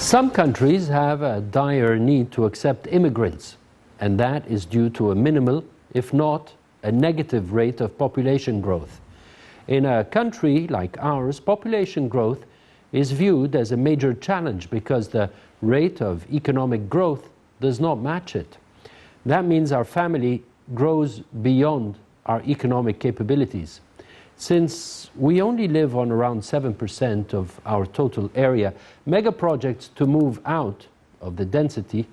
Some countries have a dire need to accept immigrants, and that is due to a minimal, if not a negative rate of population growth. In a country like ours, population growth is viewed as a major challenge because the rate of economic growth does not match it. That means our family grows beyond our economic capabilities. Since we only live on around 7% of our total area, mega projects to move out of the density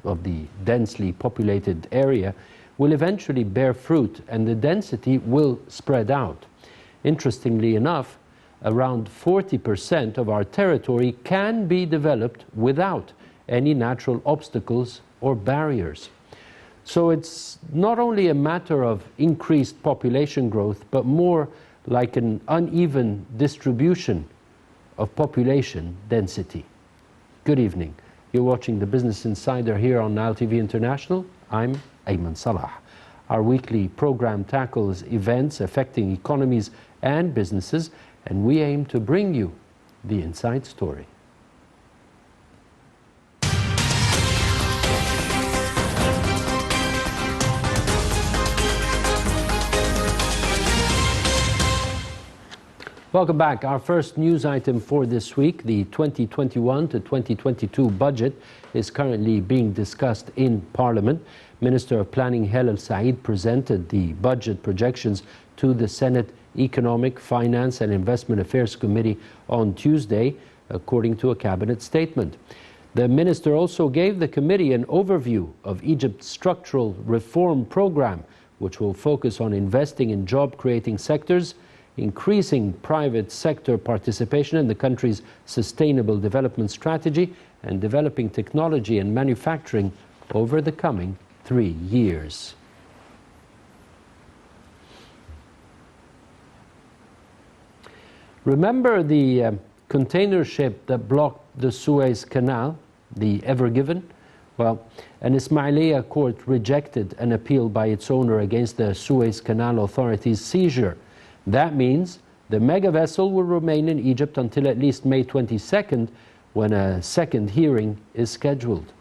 of the densely populated area will eventually bear fruit, and the density will spread out. Interestingly enough, around 40% of our territory can be developed without any natural obstacles or barriers. So it's not only a matter of increased population growth, but more like an uneven distribution of population density. Good evening. You're watching the Business Insider here on Nile TV International. I'm Ayman Salah. Our weekly program tackles events affecting economies and businesses, and we aim to bring you the inside story. Welcome back. Our first news item for this week, the 2021 to 2022 budget, is currently being discussed in Parliament. Minister of Planning Hel El-Said presented the budget projections to the Senate Economic, Finance and Investment Affairs Committee on Tuesday, according to a cabinet statement. The minister also gave the committee an overview of Egypt's structural reform program, which will focus on investing in job-creating sectors, increasing private sector participation in the country's sustainable development strategy, and developing technology and manufacturing over the coming 3 years. Remember the container ship that blocked the Suez Canal, the Ever Given? Well, an Ismailia court rejected an appeal by its owner against the Suez Canal Authority's seizure. That means the mega vessel will remain in Egypt until at least May 22nd, when a second hearing is scheduled.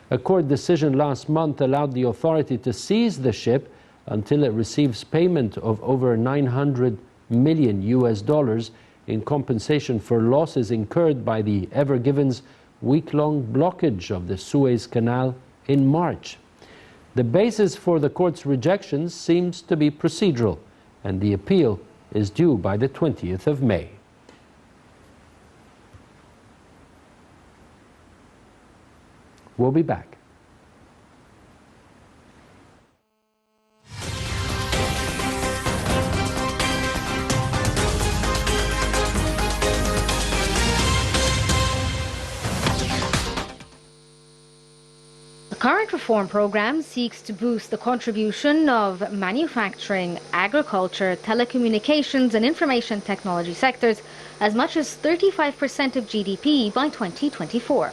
A court decision last month allowed the authority to seize the ship until it receives payment of over $900 million in compensation for losses incurred by the Ever Given's week-long blockage of the Suez Canal in March. The basis for the court's rejections seems to be procedural, and the appeal is due by the 20th of May. We'll be back. The current reform program seeks to boost the contribution of manufacturing, agriculture, telecommunications and information technology sectors as much as 35% of GDP by 2024.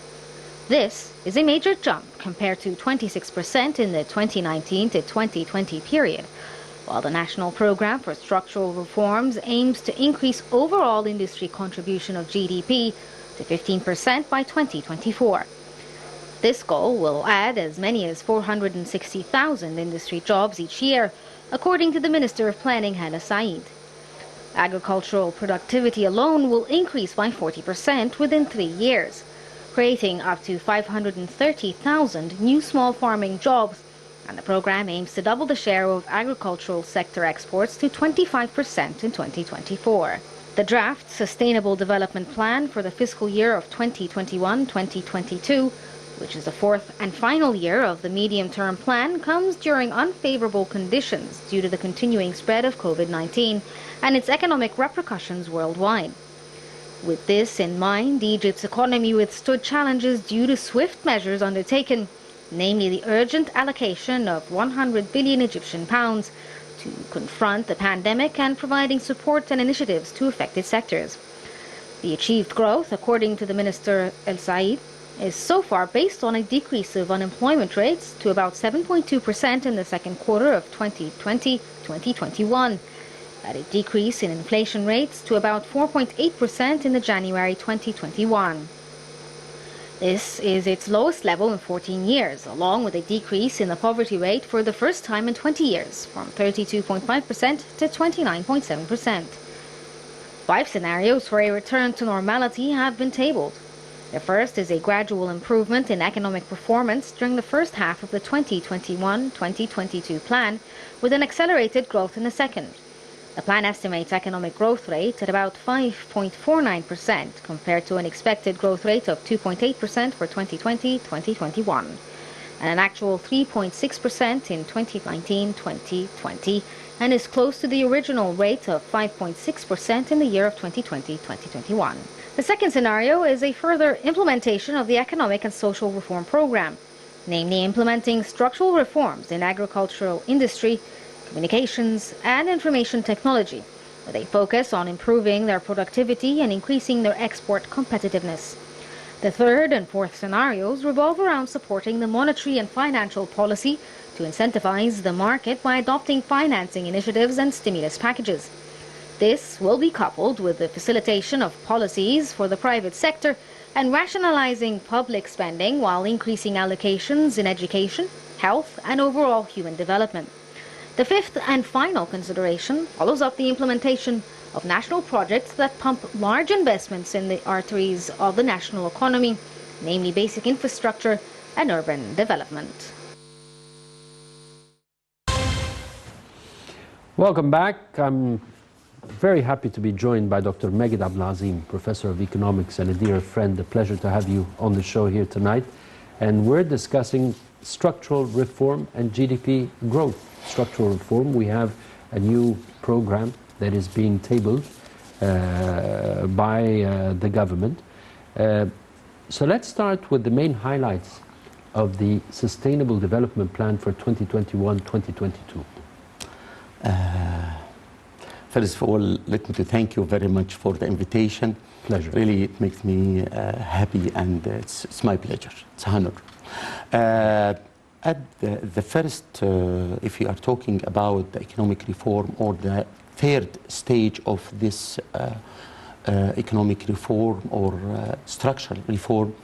This is a major jump compared to 26% in the 2019 to 2020 period, while the National Program for Structural Reforms aims to increase overall industry contribution of GDP to 15% by 2024. This goal will add as many as 460,000 industry jobs each year, according to the Minister of Planning Hel El-Said. Agricultural productivity alone will increase by 40% within 3 years, creating up to 530,000 new small farming jobs, and the program aims to double the share of agricultural sector exports to 25% in 2024. The draft Sustainable Development Plan for the fiscal year of 2021-2022, which is the fourth and final year of the medium-term plan, comes during unfavorable conditions due to the continuing spread of COVID-19 and its economic repercussions worldwide. With this in mind, Egypt's economy withstood challenges due to swift measures undertaken, namely the urgent allocation of 100 billion Egyptian pounds to confront the pandemic and providing support and initiatives to affected sectors. The achieved growth, according to the Minister El-Said, is so far based on a decrease of unemployment rates to about 7.2% in the second quarter of 2020-2021, at a decrease in inflation rates to about 4.8% in the January 2021. This is its lowest level in 14 years, along with a decrease in the poverty rate for the first time in 20 years, from 32.5% to 29.7%. 5 scenarios for a return to normality have been tabled. The first is a gradual improvement in economic performance during the first half of the 2021-2022 plan, with an accelerated growth in the second. The plan estimates economic growth rate at about 5.49% compared to an expected growth rate of 2.8% for 2020-2021 and an actual 3.6% in 2019-2020 and is close to the original rate of 5.6% in the year of 2020-2021. The second scenario is a further implementation of the economic and social reform program, namely implementing structural reforms in agricultural industry, communications and information technology, with a focus on improving their productivity and increasing their export competitiveness. The third and fourth scenarios revolve around supporting the monetary and financial policy to incentivize the market by adopting financing initiatives and stimulus packages. This will be coupled with the facilitation of policies for the private sector and rationalizing public spending while increasing allocations in education, health and overall human development. The fifth and final consideration follows up the implementation of national projects that pump large investments in the arteries of the national economy, namely basic infrastructure and urban development. Welcome back. I'm very happy to be joined by Dr. Magued Azim, Professor of Economics and a dear friend. A pleasure to have you on the show here tonight. And we're discussing structural reform and GDP growth. Structural reform, we have a new program that is being tabled by the government. So let's start with the main highlights of the Sustainable Development Plan for 2021-2022. First of all, let me thank you very much for the invitation. Pleasure. Really, it makes me happy, and it's my pleasure. It's an honor. At the first, if we are talking about the economic reform or the third stage of this economic reform or structural reform,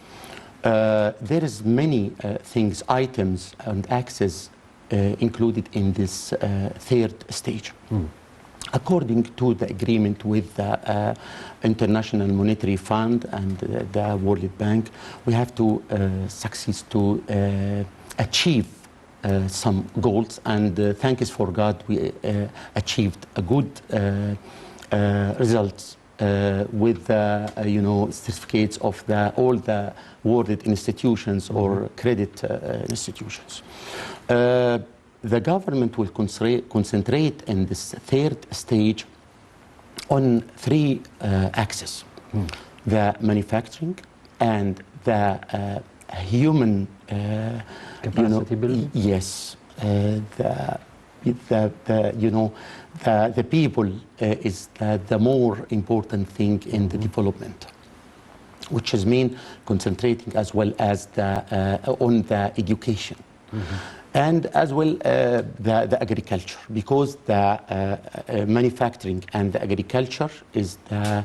there is many things, items and axes included in this third stage. According to the agreement with the International Monetary Fund and the World Bank, we have to succeed to achieve some goals, and thanks for God, we achieved a good results with certificates of all the world institutions or credit institutions. The government will concentrate in this third stage on three axes: the manufacturing and the human capacity building. Yes, the people is the more important thing in the development, which is mean concentrating as well as on the education. And as well the agriculture, because the manufacturing and the agriculture is the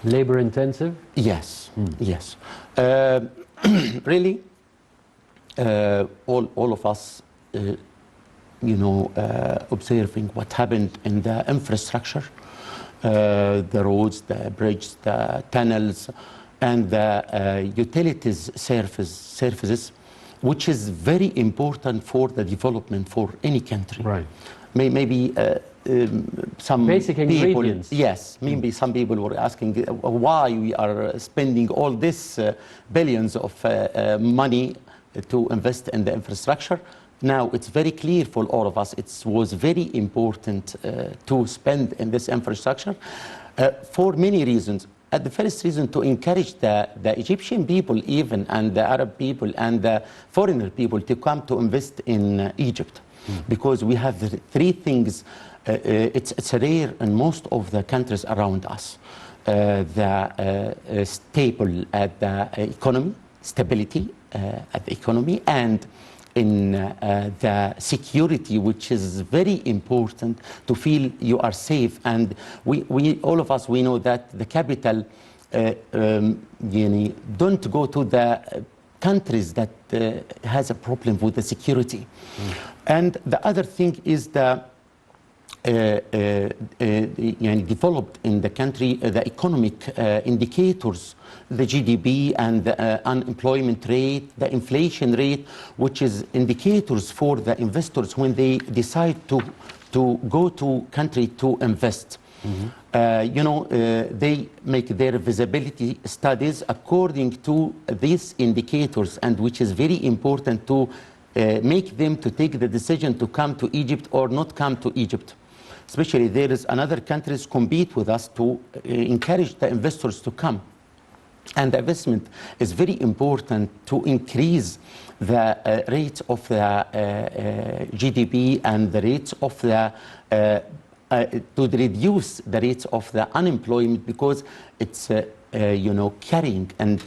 labor intensive. Yes, yes. Really, all of us, observing what happened in the infrastructure, the roads, the bridges, the tunnels, and the utilities services, which is very important for the development for any country. Right. Maybe some basic people, ingredients. yes, maybe some people were asking why we are spending all this billions of money to invest in the infrastructure. Now it's very clear for all of us. It was very important to spend in this infrastructure for many reasons. At the first reason, to encourage the Egyptian people even, and the Arab people and the foreigner people to come to invest in Egypt. Because we have the three things, it's rare in most of the countries around us. The stable at the economy, stability at the economy, and in the security, which is very important to feel you are safe. And we all of us, we know that the capital don't go to the countries that has a problem with the security. And the other thing is the developed in the country the economic indicators, the GDP and the unemployment rate, the inflation rate, which is indicators for the investors when they decide to go to country to invest. They make their visibility studies according to these indicators, and which is very important to make them to take the decision to come to Egypt or not come to Egypt. Especially there is another countries compete with us to encourage the investors to come. And the investment is very important to increase the rates of the GDP and the rates of the to reduce the rates of the unemployment, because it's carrying and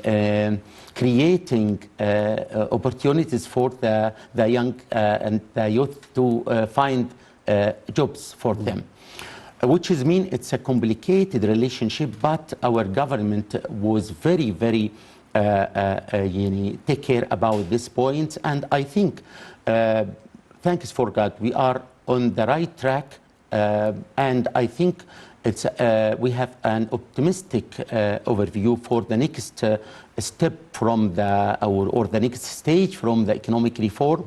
creating opportunities for the young and the youth to find jobs for them, which is mean it's a complicated relationship, but our government was very take care about this point, and I think thanks for God we are on the right track, and I think it's we have an optimistic overview for the next step from the next stage from the economic reform,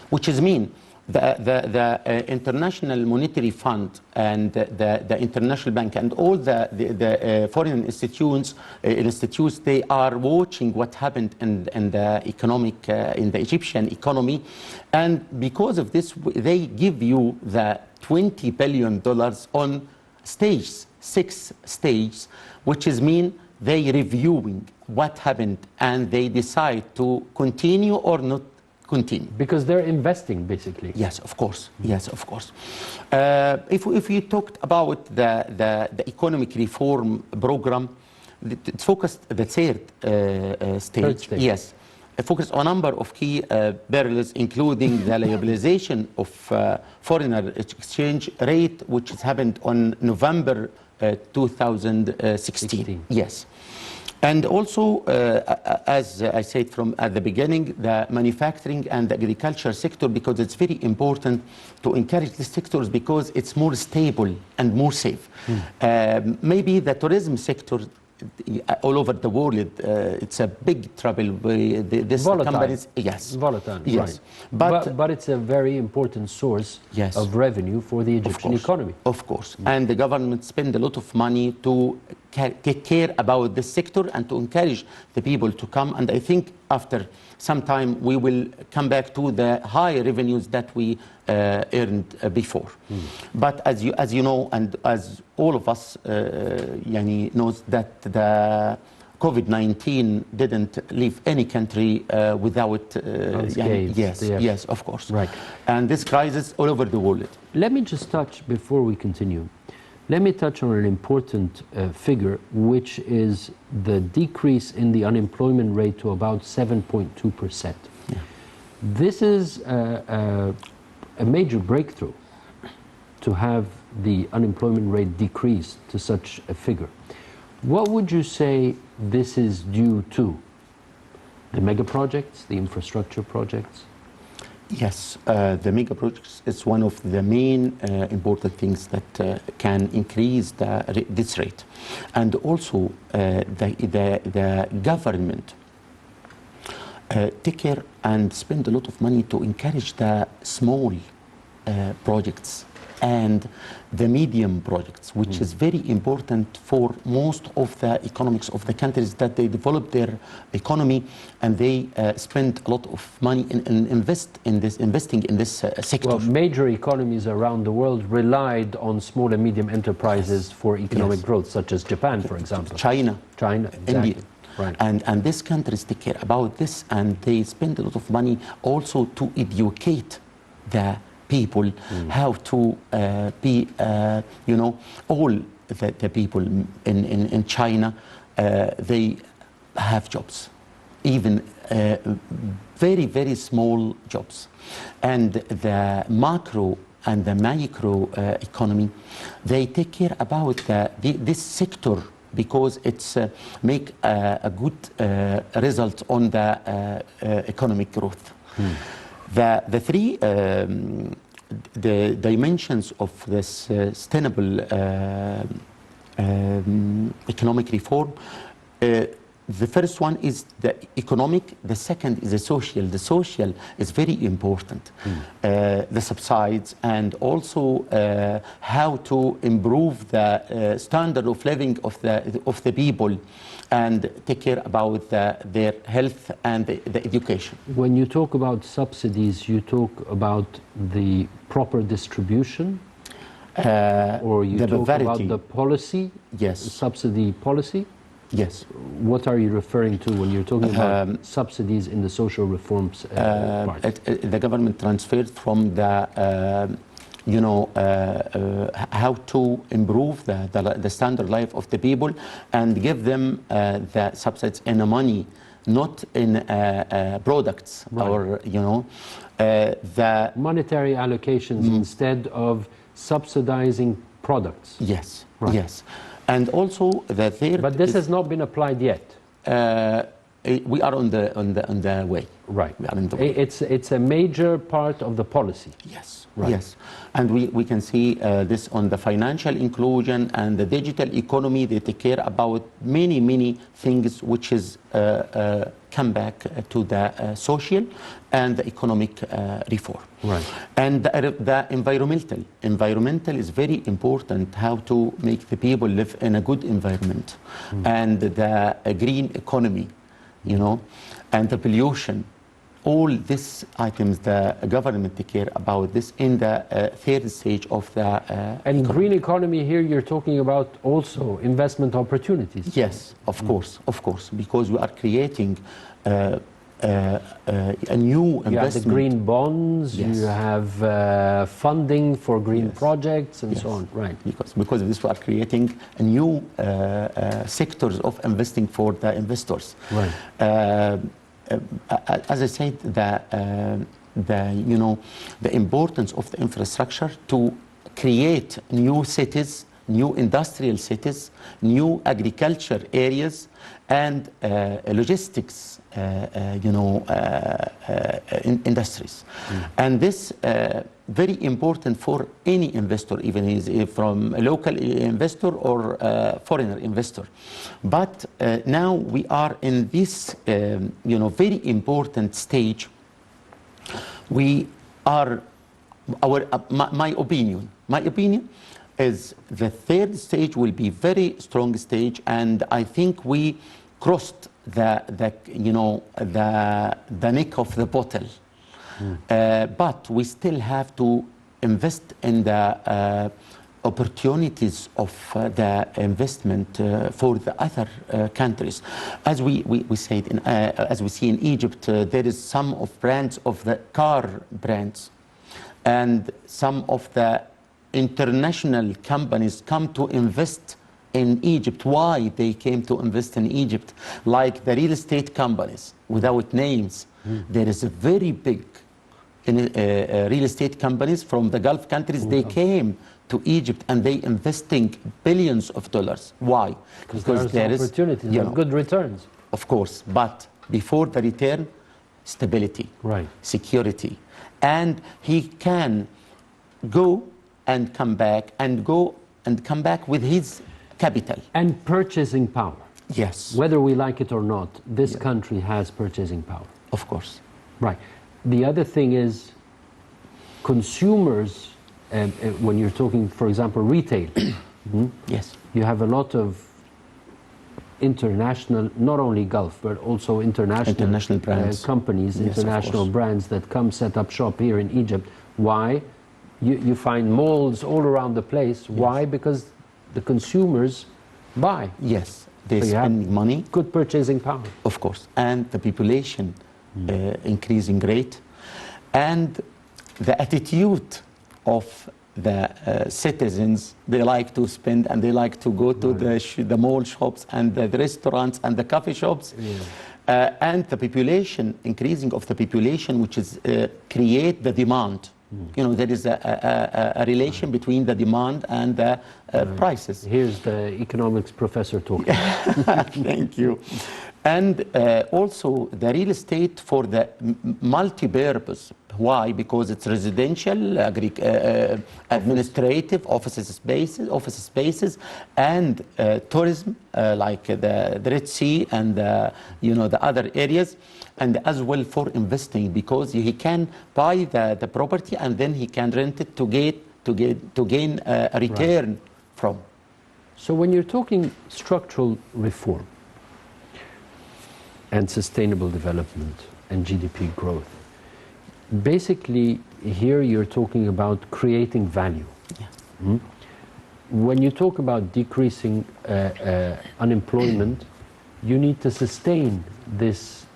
which is mean the International Monetary Fund and the International Bank and all the foreign institutes, they are watching what happened in the economic in the Egyptian economy, and because of this they give you the $20 billion on stages, 6 stages, which is mean they reviewing what happened and they decide to continue or not continue. Because they're investing, basically. Yes, of course. Yes, of course. If you talked about the economic reform program, it's focused the third stage. Yes, it focused on a number of key barriers, including the liberalization of foreign exchange rate, which has happened on November 2016. Yes. And also, as I said from at the beginning, the manufacturing and the agriculture sector, because it's very important to encourage these sectors because it's more stable and more safe. Maybe the tourism sector all over the world, it's a big trouble. This companies, yes, volatile, yes, right. But it's a very important source of revenue for the Egyptian economy. Of course, and the government spend a lot of money to take care about this sector and to encourage the people to come. And I think after some time we will come back to the high revenues that we earned before. But as you know, and as all of us knows, that the COVID-19 didn't leave any country without yes, of course, right. And this crisis all over the world. Let me just touch, before we continue, let me touch on an important figure, which is the decrease in the unemployment rate to about 7.2%. Yeah. This is a major breakthrough to have the unemployment rate decrease to such a figure. What would you say this is due to? The mega projects, the infrastructure projects? Yes, the mega projects is one of the main important things that can increase this rate. And also the government take care and spend a lot of money to encourage the small projects and the medium projects, which is very important for most of the economics of the countries, that they develop their economy and they spend a lot of money in investing in this sector. Well, major economies around the world relied on small and medium enterprises for economic growth, such as Japan, for example. China, exactly. India. Right. And these countries take care about this, and they spend a lot of money also to educate the people how to be, all the people in China, they have jobs, even very, very small jobs. And the macro and the micro economy, they take care about this sector because it's make a good result on the economic growth. The three the dimensions of the sustainable economic reform. The first one is the economic, the second is the social. The social is very important. The subsides and also how to improve the standard of living of the people and take care about their health and the education. When you talk about subsidies, you talk about the proper distribution? Or you talk about the policy? Yes. Subsidy policy? Yes. What are you referring to when you're talking about subsidies in the social reforms part? The government transferred from the, how to improve the standard life of the people and give them the subsidies in money, not in products, right. Or, the monetary allocations instead of subsidizing products. Yes, right. Yes. And also the third. But this has not been applied yet. We are on the way. Right. We are in the way. It's a major part of the policy. Yes. Right. Yes. And we can see this on the financial inclusion and the digital economy. They take care about many things which is come back to the social and the economic reform. Right. And the environmental is very important, how to make the people live in a good environment. And the green economy, and the pollution. All these items, the government take care about this in the third stage of the and green economy here, you're talking about also investment opportunities. Yes, of course, because we are creating a new investment. You have the green bonds, yes. You have funding for green yes. projects and yes. so on, right? Because of this, we are creating a new sectors of investing for the investors. Right. As I said, the importance of the infrastructure to create new cities, new industrial cities, new agriculture areas, and logistics, industries. And this very important for any investor, even is from a local investor or foreigner investor. But now we are in this, very important stage. We are, my opinion is the third stage will be very strong stage, and I think we crossed the neck of the bottle. But we still have to invest in the opportunities of the investment for the other countries. As we said, as we see in Egypt, there is some of brands of the car brands, and some of the international companies come to invest in Egypt. Why they came to invest in Egypt? Like the real estate companies, without names. There is a very big real estate companies from the Gulf countries. They came to Egypt and they investing billions of dollars. Why? Because there is opportunities, good returns. Of course, but before the return, stability, right, security, and he can go and come back and go and come back with his capital and purchasing power. Yes, whether we like it or not, this country has purchasing power. Of course, right. The other thing is consumers. When you're talking, for example, retail, yes, you have a lot of international, not only Gulf, but also international brands, companies, yes, international brands that come set up shop here in Egypt. Why? You find malls all around the place. Yes. Why? Because the consumers buy. Yes, they spend money. Good purchasing power. Of course, and the population increasing rate, and the attitude of the citizens, they like to spend and they like to go to the mall shops and the restaurants and the coffee shops. And the population, increasing of the population, which is create the demand You know, there is a relation between the demand and the prices. Here's the economics professor talking. Thank you. And also the real estate for the multi-purpose. Why? Because it's residential, administrative, office spaces, and tourism, like the Red Sea and you know, the other areas, and as well for investing, because he can buy the property and then he can rent it to gain a return from. So when you're talking structural reform and sustainable development and GDP growth, basically here you're talking about creating value. Yeah. When you talk about decreasing unemployment, you need to sustain this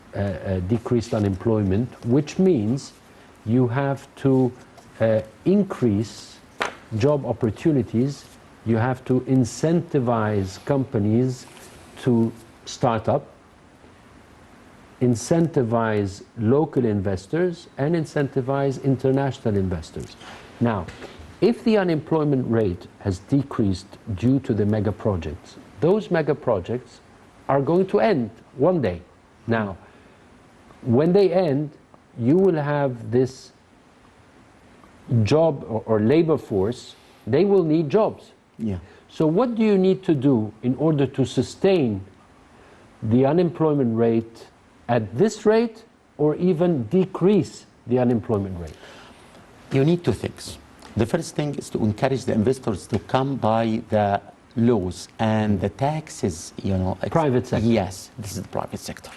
decreased unemployment, which means you have to increase job opportunities. You have to incentivize companies to start up, incentivize local investors, and incentivize international investors. Now, if the unemployment rate has decreased due to the mega projects, those mega projects are going to end one day. Now, when they end, you will have this job or labor force, they will need jobs. Yeah. So what do you need to do in order to sustain the unemployment rate at this rate, or even decrease the unemployment rate? You need two things. The first thing is to encourage the investors to come by the laws and the taxes, you know. Private sector. Yes, this is the private sector.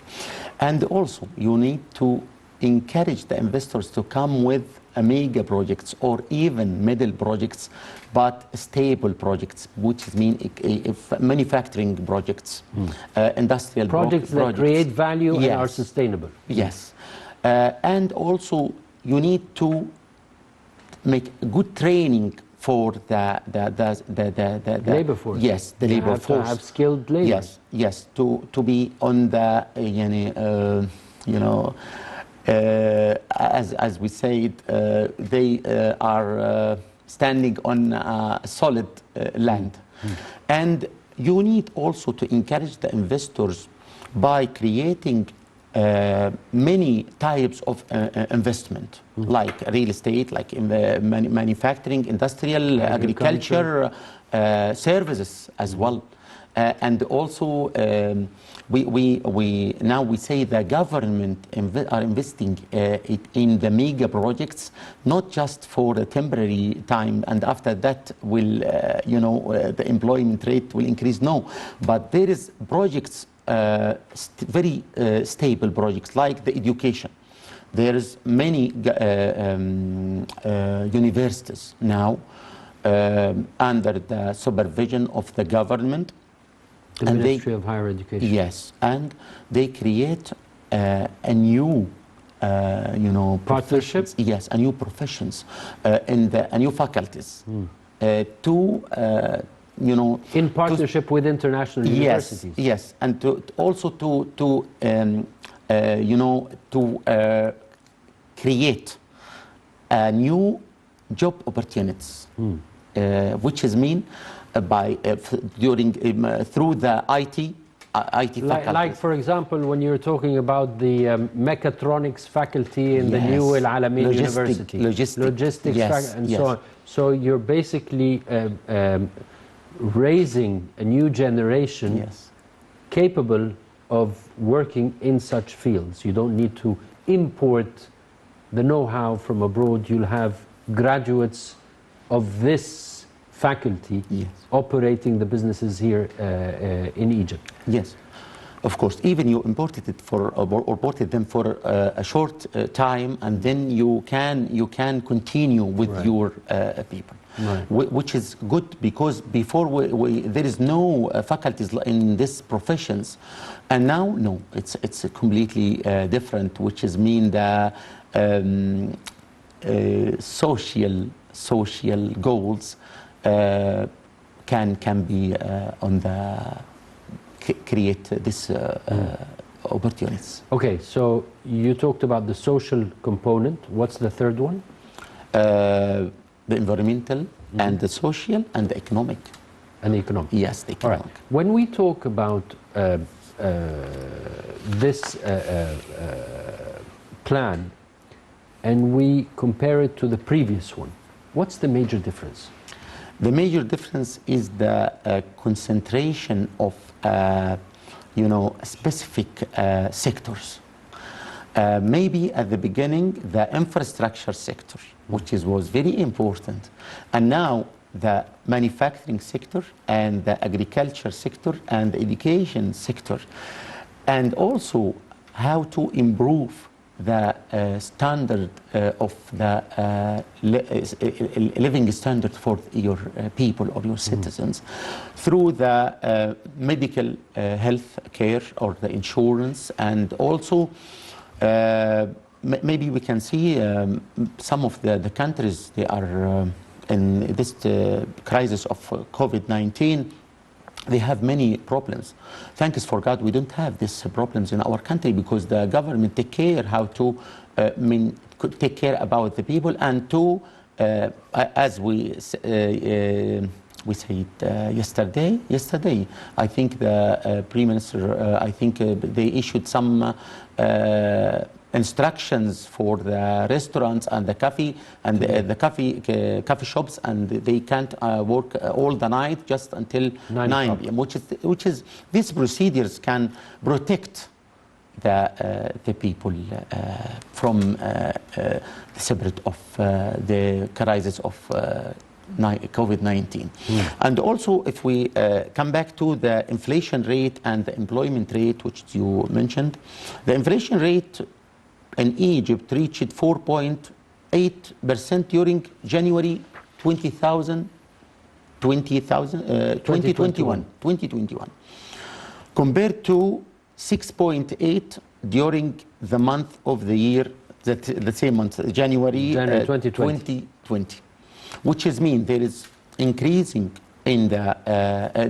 And also, you need to encourage the investors to come with mega projects or even middle projects, but stable projects, which mean if manufacturing projects, industrial projects that create value and are sustainable. Yes. And also, you need to make good training for the labor force. Yes, the labor force. To have skilled labor. Yes, yes, to be on the you know, as we said, they are standing on solid land. And you need also to encourage the investors by creating many types of investment, like real estate, like in the manufacturing, industrial, agriculture, services as well. And also, we say the government are investing in the mega projects, not just for a temporary time, and after that will, you know, the employment rate will increase. No, but there is projects, very stable projects, like the education. There is many universities now under the supervision of the government. The Ministry of Higher Education. Yes, and they create a new, you know, partnership. Yes, a new professions in the new faculties to, you know, in partnership with international universities. Yes, and to also to you know, to create a new job opportunities, which is mean by during through the IT faculty. Like for example, when you're talking about the mechatronics faculty in the new Al Alamein University, logistics, and so on. So you're basically raising a new generation capable of working in such fields. You don't need to import the know-how from abroad. You'll have graduates of this faculty operating the businesses here in Egypt. Yes, of course. Even you imported it for or imported them for a short time, and then you can continue with your people, which is good, because before there is no faculties in these professions, and now no, it's completely different, which is mean the social goals can be on the create this opportunities. Okay, so you talked about the social component. What's the third one? the environmental and the social and the economic. And economic. Yes, the All right. economic. When we talk about this plan and we compare it to the previous one, what's the major difference? The major difference is the concentration of, specific sectors. Maybe at the beginning, the infrastructure sector, which was very important, and now the manufacturing sector and the agriculture sector and the education sector, and also how to improve the standard of the living standard for your people or your citizens through the medical health care or the insurance, and also maybe we can see some of the countries, they are in this crisis of COVID-19, they have many problems. Thanks for God, we don't have these problems in our country because the government take care how to take care about the people, and to, as we said yesterday, I think the Prime Minister, I think they issued some instructions for the restaurants and the coffee and the coffee shops, and they can't work all the night, just until 9 p.m. Which is these procedures can protect the people from the separate of the crisis of COVID-19. And also, if we come back to the inflation rate and the employment rate, which you mentioned, the inflation rate in Egypt reached 4.8% during January 2021, compared to 6.8 during the month of the year, the same month, January 2020, which is mean there is increasing in the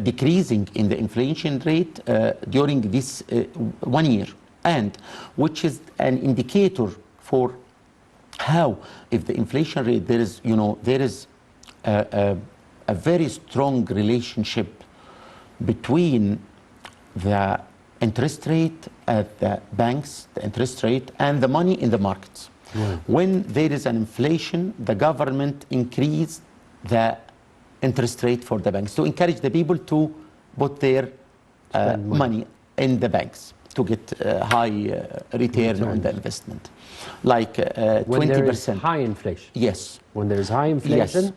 decreasing in the inflation rate during this 1 year, and which is an indicator for how, if the inflation rate, there is a very strong relationship between the interest rate at the banks, the interest rate, and the money in the markets. When there is an inflation, the government increase the interest rate for the banks to encourage the people to put their money in the banks to get high return on the investment, like 20%. When there is high inflation. Yes. When there is high inflation.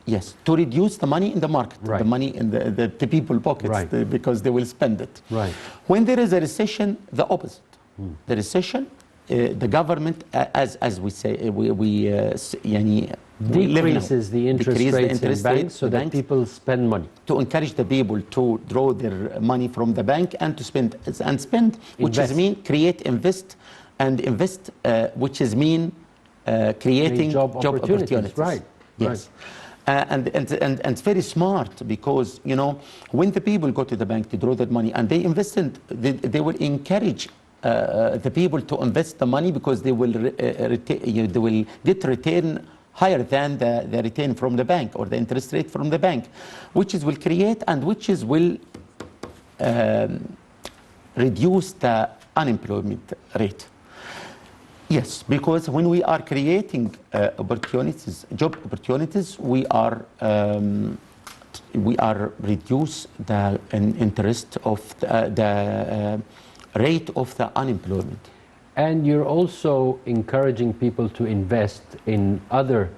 Yes, to reduce the money in the market, the money in the people pockets, because they will spend it. When there is a recession, the opposite. The recession, the government, as we say, decreases the interest rates in banks so that people spend money. To encourage the people to draw their money from the bank and to spend, which is mean create, invest, which is mean creating job opportunities. Right. Yes. And it's very smart, because when the people go to the bank to draw their money and they invest in, they will encourage the people to invest the money, because they will get return higher than the return from the bank or the interest rate from the bank, which is will create and which is will reduce the unemployment rate. Yes, because when we are creating opportunities, job opportunities, we are reduce the interest of the rate of the unemployment. And you're also encouraging people to invest in other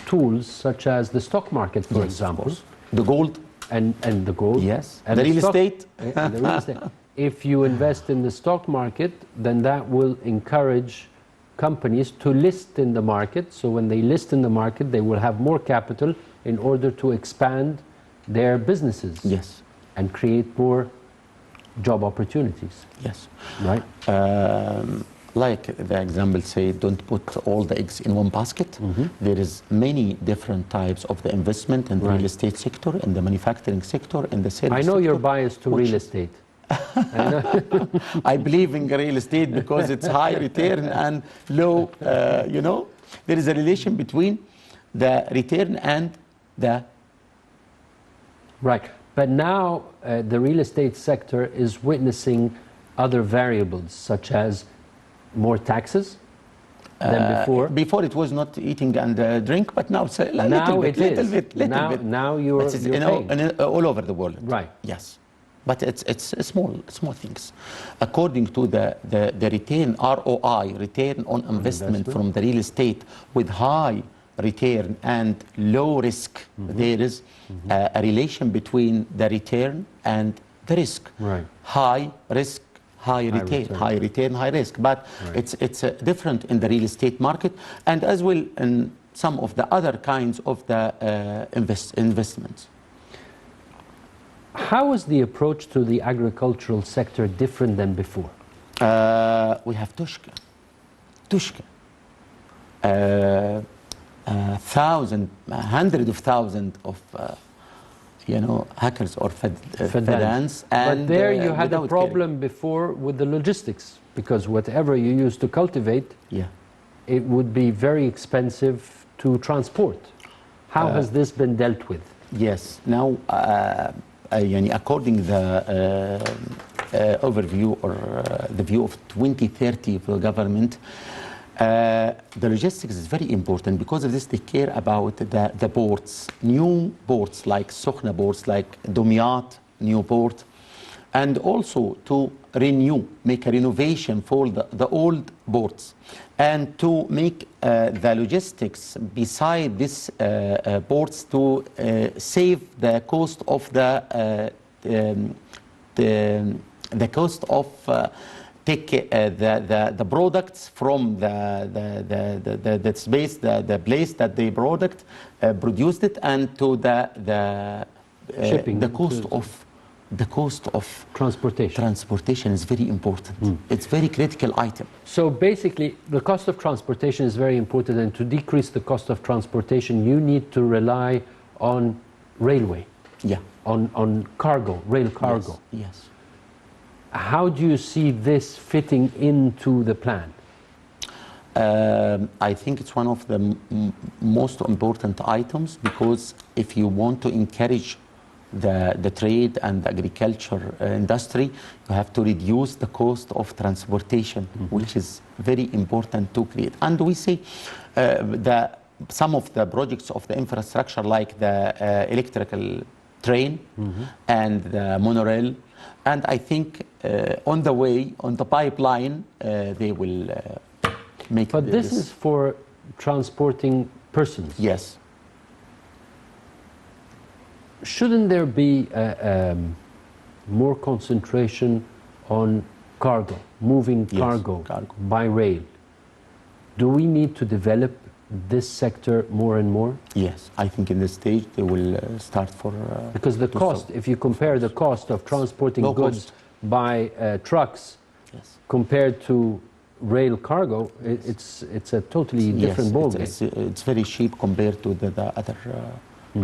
tools, such as the stock market, for example. The gold. And the gold. Yes. And the real estate. And the real estate. If you invest in the stock market, then that will encourage companies to list in the market. So when they list in the market, they will have more capital in order to expand their businesses. Yes. And create more job opportunities. Yes. Right. Like the example say, don't put all the eggs in one basket. There is many different types of the investment in the real estate sector, in the manufacturing sector, in the service sector. I know you're biased to real estate. I know. I believe in real estate because it's high return and low, you know, there is a relation between the return and the... Right. But now the real estate sector is witnessing other variables, such as more taxes than before. Before it was not eating and drink, but now it's a Now little bit, it is. little bit. Now you're, But it's, you're you know, paying. all over the world. Right. Yes. But it's small things. According to the return, ROI, return on investment from the real estate with high return and low risk, there is a relation between the return and the risk. Right. High risk, high return, high return, high risk. But it's different in the real estate market, and as well in some of the other kinds of the investments. How is the approach to the agricultural sector different than before? We have Tushka. Hundreds of thousands of you know, hackers or fedans. But there you had a problem before with the logistics, because whatever you used to cultivate, it would be very expensive to transport. How has this been dealt with? Yes. Now, according to the overview or the view of 2030 for the government, the logistics is very important. Because of this, they care about the ports, new ports like Sokhna ports, like Dumyat, new port, and also to make a renovation for the old ports, and to make the logistics beside these ports to save the cost of the cost of take the products from the space, the place that they produced it, and to the shipping, the cost of transportation. Transportation is very important. It's very critical item. So basically, the cost of transportation is very important, and to decrease the cost of transportation, you need to rely on railway. Yeah. On cargo, rail cargo. Yes. How do you see this fitting into the plan? I think it's one of the most important items, because if you want to encourage the trade and the agriculture industry, you have to reduce the cost of transportation, which is very important to create. And we see some of the projects of the infrastructure, like the electrical train and the monorail, and I think on the way, on the pipeline, they will make. But this is for transporting persons. Yes. Shouldn't there be more concentration on cargo, moving cargo by rail? Do we need to develop this sector more and more? Yes, I think in this stage they will start for... because the cost, if you compare the cost of transporting goods by trucks compared to rail cargo, it's a totally different ballgame. It's very cheap compared to the other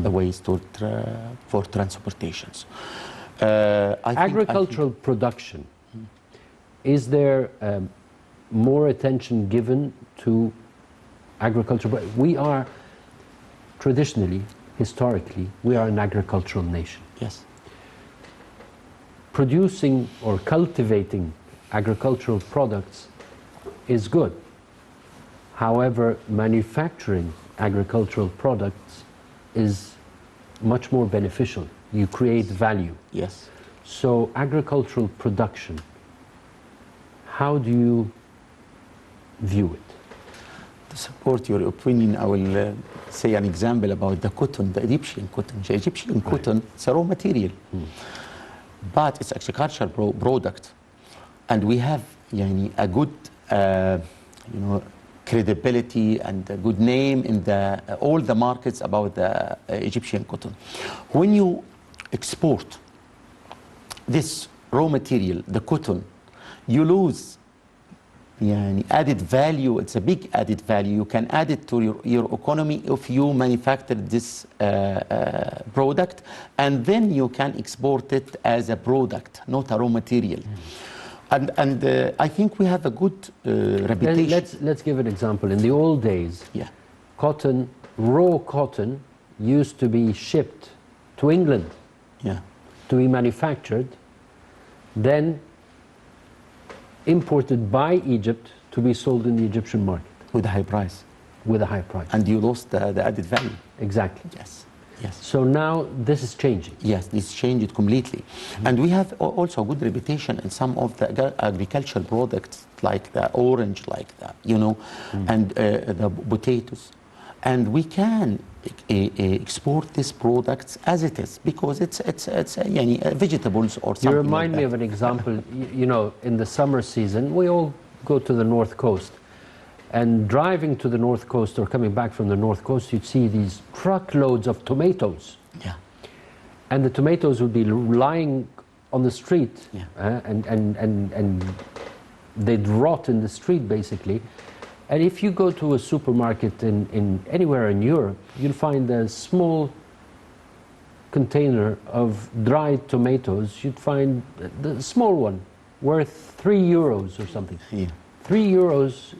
ways for transportations. Agricultural production, is there more attention given to agriculture? We are traditionally, historically, we are an agricultural nation. Yes. Producing or cultivating agricultural products is good. However, manufacturing agricultural products is much more beneficial. You create value. Yes. So agricultural production, how do you view it? To support your opinion, I will say an example about the cotton, the Egyptian cotton. The Egyptian cotton, it's a raw material, but it's agricultural product, and we have a good, credibility and a good name in all the markets about the Egyptian cotton. When you export this raw material, the cotton, you lose يعني added value, it's a big added value. You can add it to your economy if you manufacture this product, and then you can export it as a product, not a raw material. And I think we have a good reputation. Let's give an example. In the old days, Yeah. cotton, raw cotton, used to be shipped to England Yeah. to be manufactured, then imported by Egypt to be sold in the Egyptian market With a high price. with a high price. And you lost the added value. Exactly. Yes. Yes. So now this is changing. Yes, this changed it completely. And we have also a good reputation in some of the agricultural products, like the orange, like the, and the potatoes. And we can export these products as it is, because it's vegetables or something. You remind like me that. of an example. In the summer season, we all go to the North Coast. And driving to the North Coast or coming back from the North Coast, you'd see these truckloads of tomatoes. Yeah. And the tomatoes would be lying on the street. Yeah. And they'd rot in the street, basically. And if you go to a supermarket in anywhere in Europe, you'll find a small container of dried tomatoes. You'd find the small one worth €3 or something. Yeah. €3,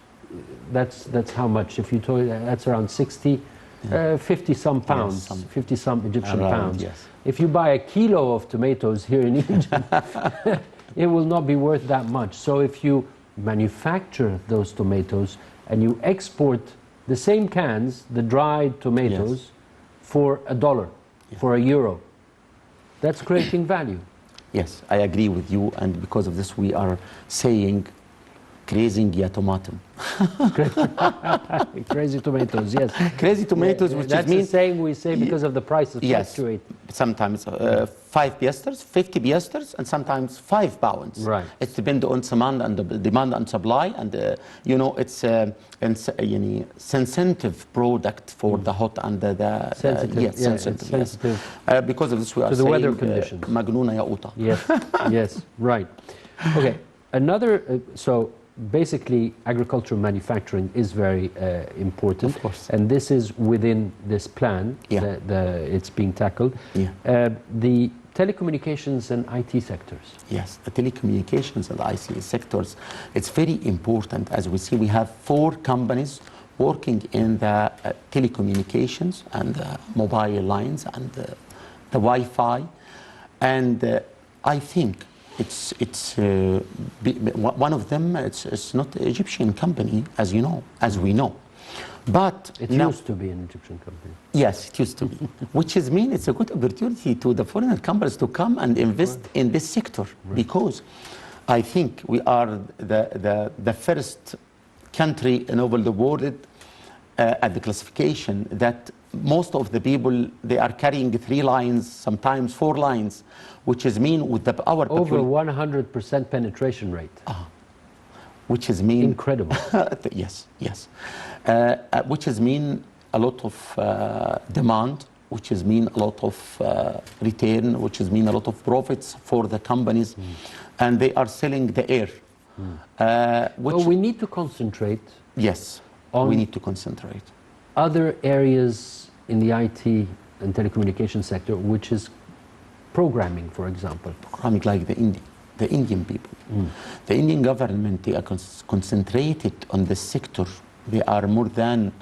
that's how much? If you told that's around 50 some pounds, 50 some Egyptian Around, pounds. yes. If you buy a kilo of tomatoes here in Egypt, it will not be worth that much. So if you manufacture those tomatoes and you export the same cans, the dried tomatoes, for $1, for €1, that's creating value. Yes, I agree with you, and because of this we are saying crazy ya tomatum. Crazy tomatoes, yes. Crazy tomatoes, which that's means the saying we say because of the prices yes, fluctuate. sometimes 5 piasters, 50 piasters, and sometimes 5 pounds. Right. It depends on demand and supply, and it's a sensitive product for the hot and the Sensitive, yes, sensitive, yes. sensitive. Because of this, we are To the saying weather conditions. Magnuna ya uta. Yes, yes, right. Okay, another, so basically agricultural manufacturing is very important. Of course. And this is within this plan, Yeah. it's being tackled. Yeah. The telecommunications and IT sectors. Yes, the telecommunications and the ICT sectors, it's very important. As we see, we have 4 companies working in the telecommunications and the mobile lines and the Wi-Fi. And I think one of them, it's not an Egyptian company, as we know. But It now, used to be an Egyptian company. yes, it used to be, which is mean it's a good opportunity to the foreign companies to come and invest in this sector, because I think we are the first country in over the world at the classification that most of the people, they are carrying 3 lines, sometimes 4 lines, which is mean with our Over 100% penetration rate. which is mean Incredible. yes, yes, which is mean a lot of demand, which is mean a lot of return, which is mean a lot of profits for the companies, and they are selling the air. Well, we need to concentrate Yes, on we need to concentrate. other areas in the IT and telecommunication sector, which is programming, for example. Programming like the Indian people. The Indian government, they are concentrated on this sector. They are more than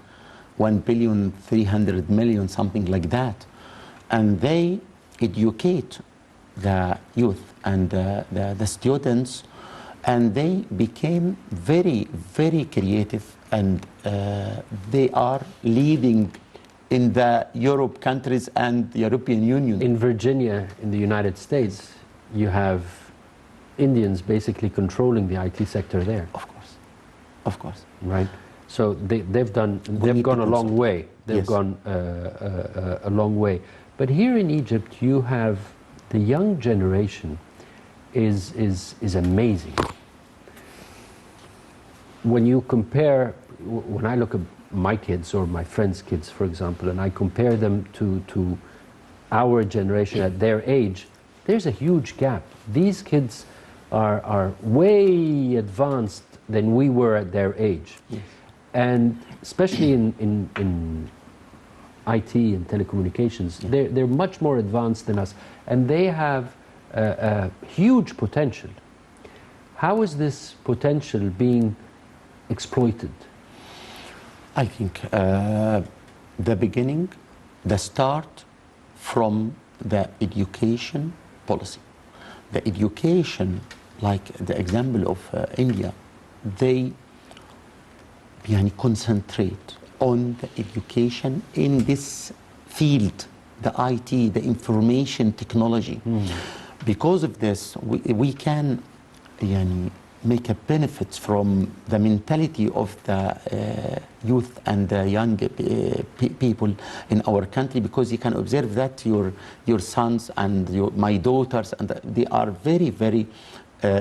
1,300,000,000, something like that. And they educate the youth and the students, and they became very, very creative, and they are leading in the Europe countries and the European Union. In Virginia, in the United States, you have Indians basically controlling the IT sector there, Of course. right? So they've need gone to a long way. They've Yes. gone a long way. But here in Egypt, you have the young generation is amazing. When you compare, when I look at my kids or my friends' kids, for example, and I compare them to our generation at their age, there's a huge gap. These kids are way advanced than we were at their age. Yes. And especially in IT and telecommunications, they're much more advanced than us. And they have a huge potential. How is this potential being exploited? I think the beginning, the start from the education policy. The education, like the example of India, they concentrate on the education in this field, the IT, the information technology. Because of this, we can make a benefit from the mentality of the youth and the young people in our country, because you can observe that your sons and my daughters, and they are very, very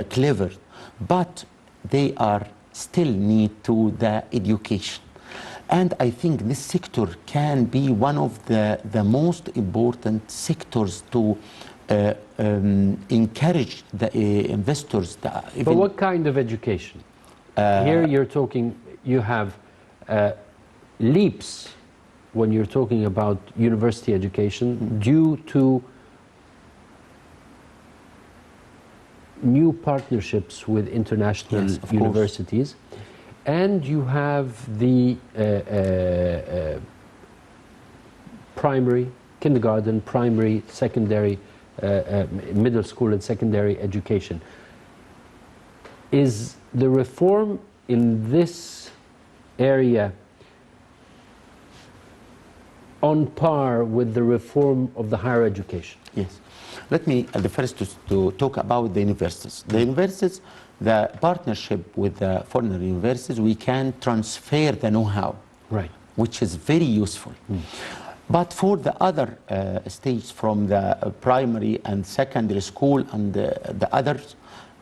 clever, but they are still need to the education. And I think this sector can be one of the most important sectors to encourage the investors. But what kind of education? Here you're talking, you have leaps when you're talking about university education due to new partnerships with international universities. And you have the primary, kindergarten, primary, secondary, middle school and secondary education. Is the reform in this area on par with the reform of the higher education? Yes. Let me the first to talk about the universities. The universities, the partnership with the foreign universities, we can transfer the know-how, right, which is very useful. But for the other stages, from the primary and secondary school and the others,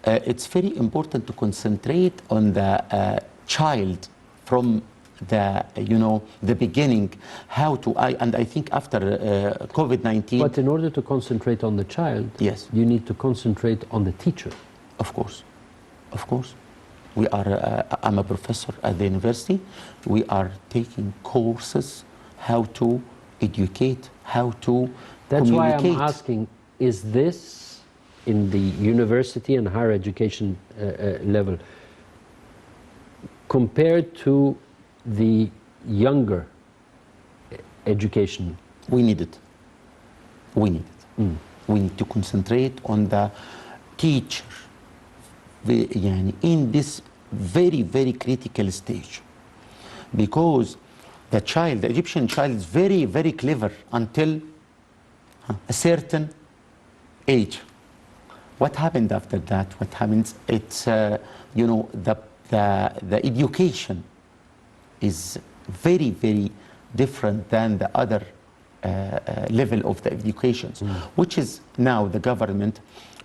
it's very important to concentrate on the child from the the beginning, how to and I think after COVID-19. But in order to concentrate on the child, yes, you need to concentrate on the teacher. Of course, of course. We are. I'm a professor at the university. We are taking courses how to educate, how to That's communicate. why I'm asking: is this in the university and higher education level compared to the younger education? We need it. We need it. We need to concentrate on the teacher in this very, very critical stage. Because the child, the Egyptian child, is very, very clever until a certain age. What happened after that? What happens? It's, the education is very, very different than the other level of the educations, which is now the government,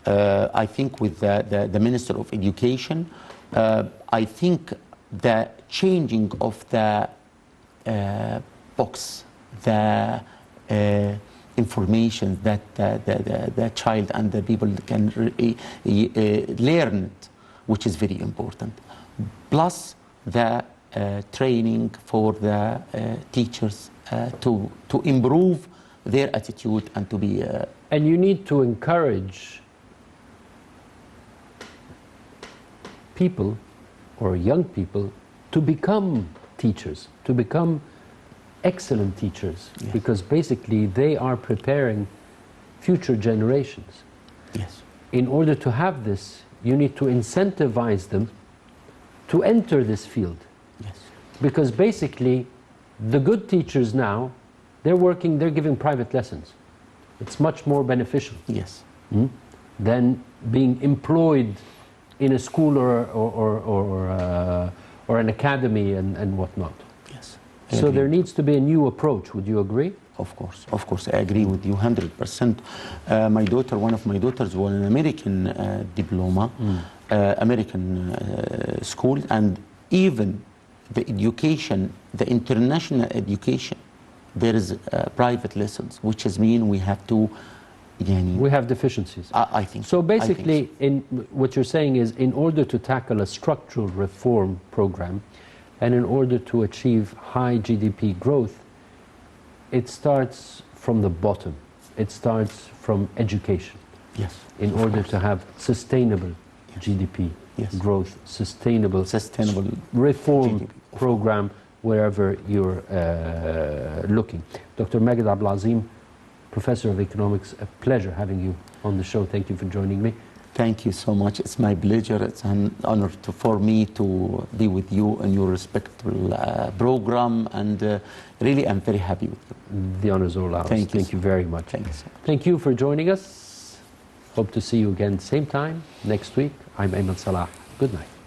I think with the Minister of Education, I think the changing of the books, the information that the child and the people can learn it, which is very important. Plus the training for the teachers to improve their attitude and to be... And you need to encourage people or young people to become teachers, to become excellent teachers, yes, because basically they are preparing future generations. Yes. In order to have this, you need to incentivize them to enter this field. Yes. Because basically, the good teachers now, they're giving private lessons. It's much more beneficial. Yes. Than being employed in a school or an academy and whatnot. Yes. So there needs to be a new approach. Would you agree? Of course, I agree with you 100%. My daughter, one of my daughters, won an American diploma, American school, and even the education, the international education, there is private lessons, which is mean we have to We have deficiencies. I think So I think basically, what you're saying is, in order to tackle a structural reform program, and in order to achieve high GDP growth, it starts from the bottom. It starts from education. Yes. In order to have sustainable GDP Yes. growth, sustainable reform GDP. program wherever you're looking. Dr. Magued Azim, Professor of Economics, a pleasure having you on the show. Thank you for joining me. Thank you so much. It's my pleasure. It's an honor for me to be with you in your respectable program, and really I'm very happy with you. The honor is all ours. Thank you very much. Thank you so much. Thank you for joining us. Hope to see you again same time next week. I'm Ayman Salah. Good night.